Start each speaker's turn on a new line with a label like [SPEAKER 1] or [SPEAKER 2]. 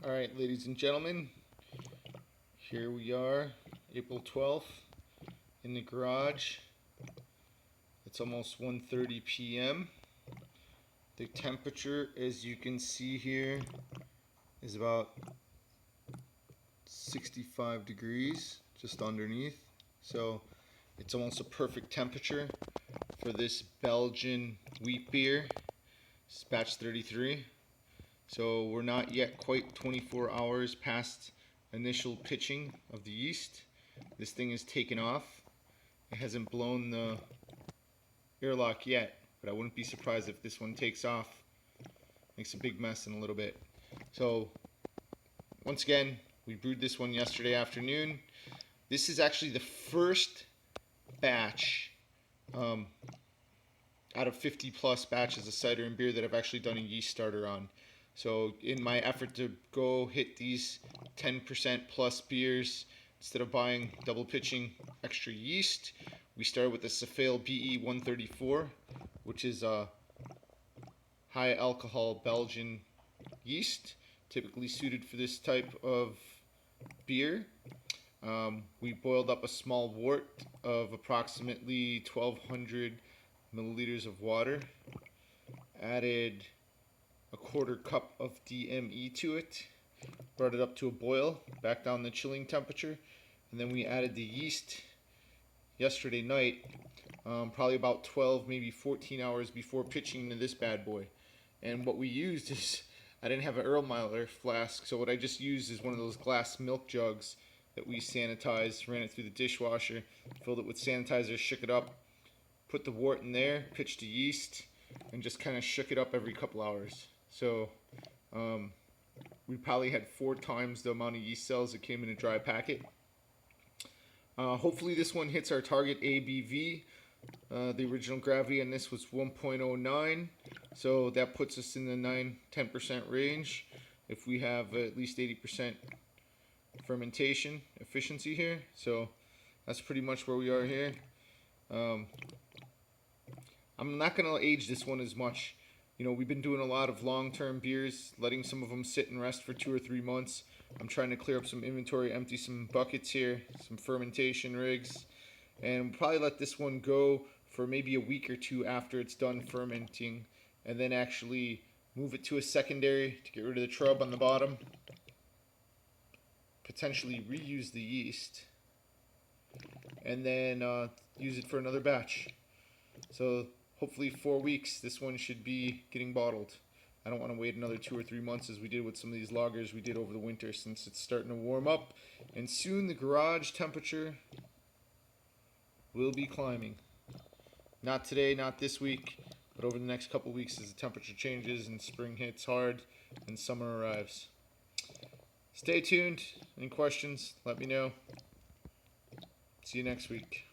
[SPEAKER 1] Alright, ladies and gentlemen, here we are, April 12th, in the garage. It's almost 1:30 p.m. The temperature, as you can see here, is about 65 degrees, just underneath. So it's almost a perfect temperature for this Belgian Witbier. It's batch 33. So we're not yet quite 24 hours past initial pitching of the yeast. This thing is taken off. It hasn't blown the airlock yet, but I wouldn't be surprised if this one takes off. Makes a big mess in a little bit. So once again, we brewed this one yesterday afternoon. This is actually the first batch out of 50 plus batches of cider and beer that I've actually done a yeast starter on. So in my effort to go hit these 10% plus beers, instead of buying double pitching extra yeast, we started with the Safale BE-134, which is a high alcohol Belgian yeast, typically suited for this type of beer. We boiled up a small wort of approximately 1,200 milliliters of water, added a quarter cup of DME to it, brought it up to a boil, back down the chilling temperature, and then we added the yeast yesterday night, probably about 12, maybe 14 hours before pitching into this bad boy. And what we used is, I didn't have an Erlenmeyer flask, so what I just used is one of those glass milk jugs that we sanitized, ran it through the dishwasher, filled it with sanitizer, shook it up, put the wort in there, pitched the yeast, and just kind of shook it up every couple hours. So we probably had 4 times the amount of yeast cells that came in a dry packet. Hopefully this one hits our target ABV. The original gravity on this was 1.09, so that puts us in the 9-10% range if we have at least 80% fermentation efficiency here. So that's pretty much where we are here. I'm not going to age this one as much. You know, we've been doing a lot of long-term beers, letting some of them sit and rest for 2 or 3 months. I'm trying to clear up some inventory, empty some buckets here, some fermentation rigs, and we'll probably let this one go for maybe a week or 2 after it's done fermenting, and then actually move it to a secondary to get rid of the trub on the bottom, potentially reuse the yeast, and then use it for another batch. So hopefully 4 weeks this one should be getting bottled. I don't want to wait another 2 or 3 months as we did with some of these lagers we did over the winter, since it's starting to warm up, and soon the garage temperature will be climbing. Not today, not this week, but over the next couple weeks as the temperature changes and spring hits hard and summer arrives. Stay tuned. Any questions, let me know. See you next week.